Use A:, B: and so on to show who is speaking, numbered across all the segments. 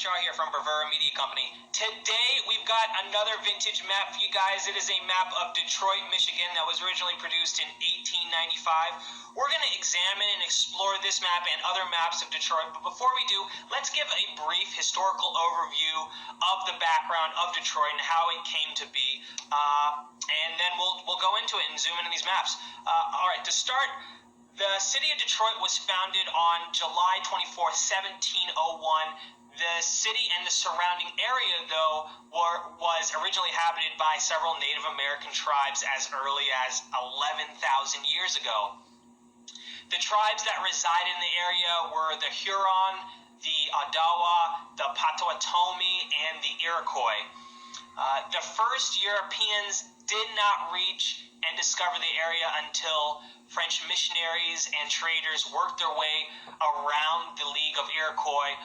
A: Shaw here from Bravura Media Company. Today we've got another vintage map for you guys. It is a map of Detroit, Michigan that was originally produced in 1895. We're going to examine and explore this map and other maps of Detroit, but before we do, let's give a brief historical overview of the background of Detroit and how it came to be, and then we'll go into it and zoom into these maps. Alright, to start, the city of Detroit was founded on July 24, 1701. The city and the surrounding area, though, was originally inhabited by several Native American tribes as early as 11,000 years ago. The tribes that resided in the area were the Huron, the Odawa, the Potawatomi, and the Iroquois. The first Europeans did not reach and discover the area until French missionaries and traders worked their way around the League of Iroquois,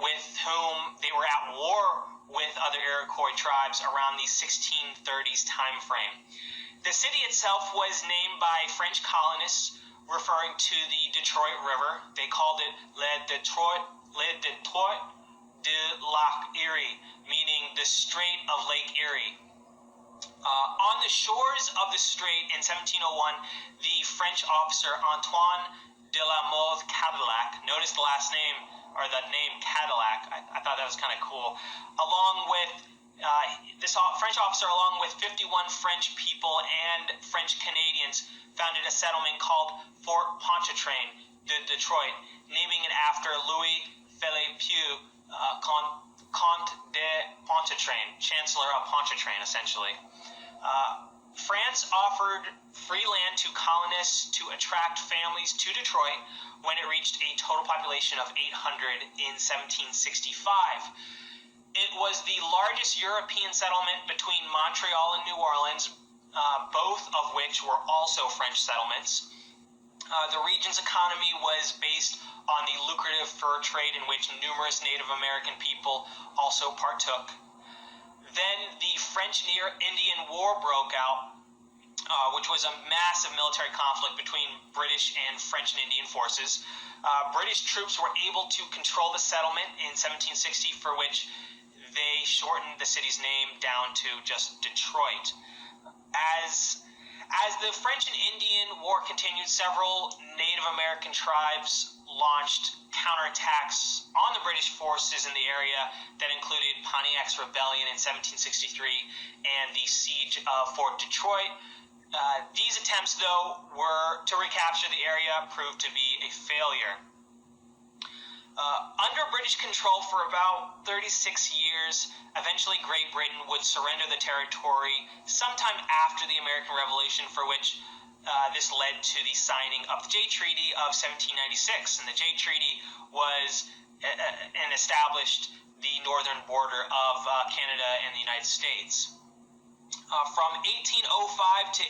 A: with whom they were at war with other Iroquois tribes around the 1630s time frame. The city itself was named by French colonists referring to the Detroit River. They called it Le Detroit de Lac Erie, meaning the Strait of Lake Erie. On the shores of the strait in 1701, the French officer Antoine de la Mothe Cadillac, notice the last name, or the name Cadillac, I thought that was kind of cool, along with this French officer, along with 51 French people and French Canadians, founded a settlement called Fort Pontchartrain de Detroit, naming it after Louis Philippe Comte de Pontchartrain, Chancellor of Pontchartrain, essentially. France offered free land to colonists to attract families to Detroit when it reached a total population of 800 in 1765. It was the largest European settlement between Montreal and New Orleans, both of which were also French settlements. The region's economy was based on the lucrative fur trade in which numerous Native American people also partook. Then the French-Indian War broke out, which was a massive military conflict between British and French and Indian forces. British troops were able to control the settlement in 1760, for which they shortened the city's name down to just Detroit. As the French and Indian War continued, several Native American tribes launched counterattacks on the British forces in the area that included Pontiac's Rebellion in 1763 and the siege of Fort Detroit. These attempts, though, were to recapture the area proved to be a failure. Under British control for about 36 years, eventually Great Britain would surrender the territory sometime after the American Revolution, for which this led to the signing of the Jay Treaty of 1796. And the Jay Treaty was and established the northern border of Canada and the United States. From 1805 to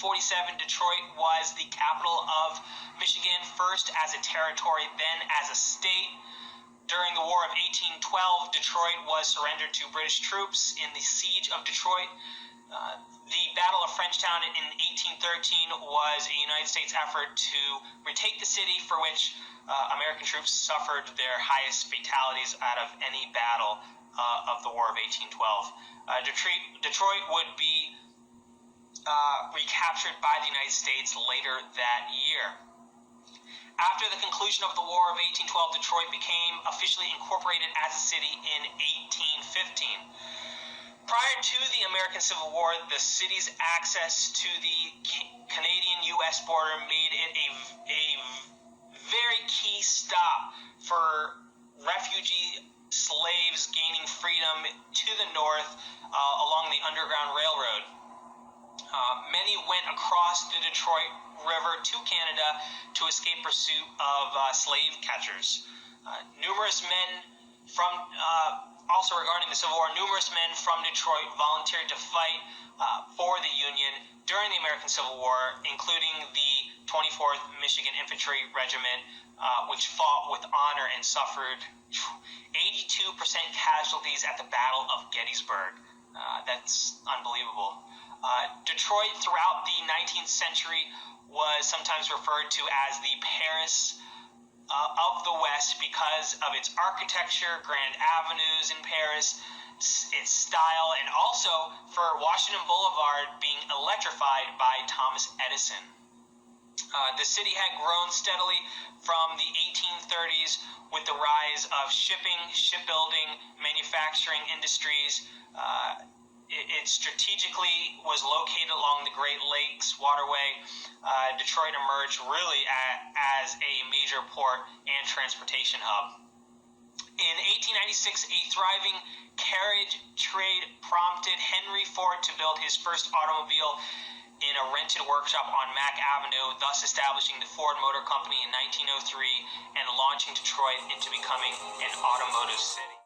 A: 1847, Detroit was the capital of Michigan, first as a territory, then as a state. During the War of 1812, Detroit was surrendered to British troops in the Siege of Detroit. The Battle of Frenchtown in 1813 was a United States effort to retake the city, for which American troops suffered their highest fatalities out of any battle of the War of 1812. Detroit would be recaptured by the United States later that year. After the conclusion of the War of 1812, Detroit became officially incorporated as a city in 1815. Prior to the American Civil War, the city's access to the Canadian-U.S. border made it a very key stop for refugee slaves gaining freedom to the north along the Underground Railroad. Many went across the Detroit River to Canada to escape pursuit of slave catchers. Also regarding the Civil War, numerous men from Detroit volunteered to fight for the Union during the American Civil War, including the 24th Michigan Infantry Regiment, which fought with honor and suffered 82% casualties at the Battle of Gettysburg. That's unbelievable. Detroit throughout the 19th century was sometimes referred to as the Paris of the West because of its architecture, grand avenues in Paris, its style, and also for Washington Boulevard being electrified by Thomas Edison. The city had grown steadily from the 1830s with the rise of shipping, shipbuilding, manufacturing industries. It strategically was located along the Great Lakes waterway. Detroit emerged really as a major port and transportation hub. In 1896, a thriving carriage trade prompted Henry Ford to build his first automobile in a rented workshop on Mack Avenue, thus establishing the Ford Motor Company in 1903 and launching Detroit into becoming an automotive city.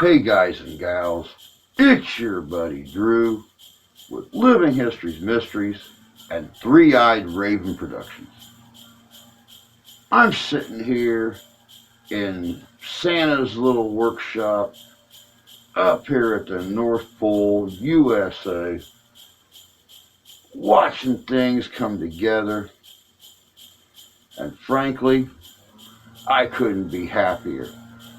B: Hey guys and gals, it's your buddy Drew with Living History's Mysteries and Three-Eyed Raven Productions. I'm sitting here in Santa's little workshop up here at the North Pole, USA, watching things come together, and frankly, I couldn't be happier.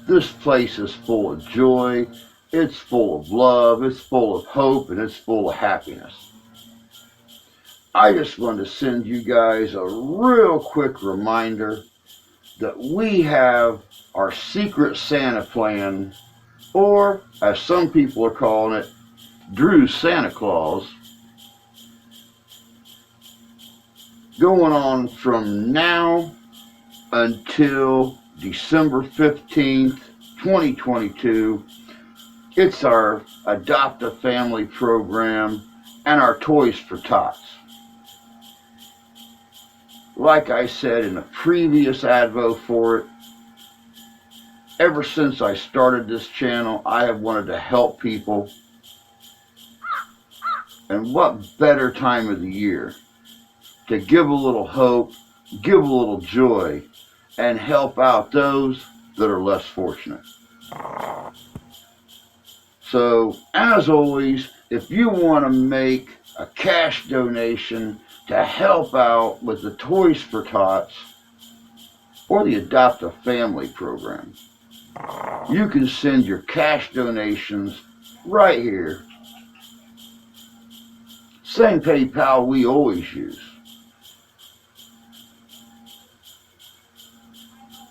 B: This place is full of joy, it's full of love, it's full of hope, and it's full of happiness. I just want to send you guys a real quick reminder that we have our Secret Santa plan, or as some people are calling it, Drew's Santa Claus, going on from now until December 15th, 2022. It's our Adopt a Family program and our Toys for Tots. Like I said in a previous advo for it, ever since I started this channel, I have wanted to help people. And what better time of the year to give a little hope, give a little joy, and help out those that are less fortunate. So, as always, if you want to make a cash donation to help out with the Toys for Tots or the Adopt a Family program, you can send your cash donations right here. Same PayPal we always use.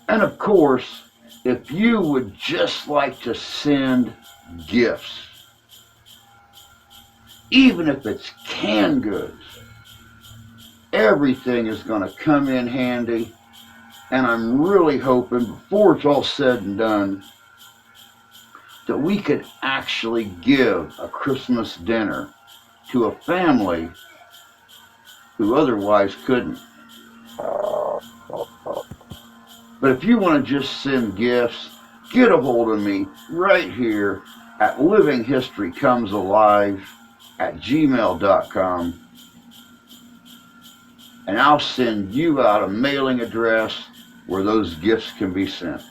B: And of course, if you would just like to send gifts, even if it's canned goods, everything is going to come in handy. And I'm really hoping, before it's all said and done, that we could actually give a Christmas dinner to a family who otherwise couldn't. But if you want to just send gifts, get a hold of me right here at livinghistorycomesalive@gmail.com, and I'll send you out a mailing address where those gifts can be sent.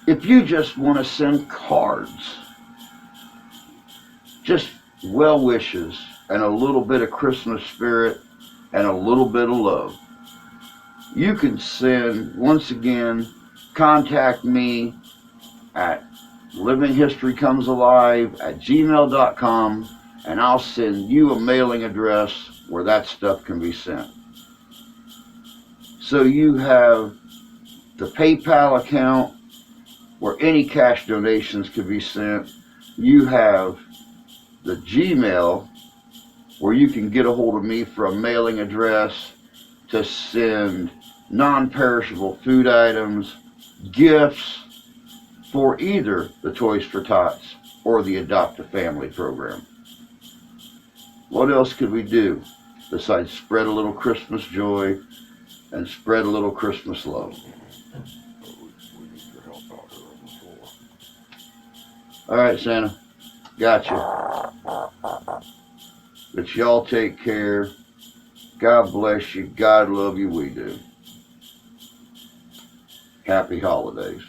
B: If you just want to send cards, just well wishes and a little bit of Christmas spirit and a little bit of love, you can send, once again, contact me at livinghistorycomesalive@gmail.com, and I'll send you a mailing address where that stuff can be sent. So you have the PayPal account where any cash donations can be sent. You have the Gmail, where you can get a hold of me for a mailing address to send non-perishable food items, gifts for either the Toys for Tots or the Adopt a Family program. What else could we do besides spread a little Christmas joy and spread a little Christmas love?
C: We need your help out here on the floor.
B: All right, Santa, gotcha. But y'all take care. God bless you. God love you. We do. Happy holidays.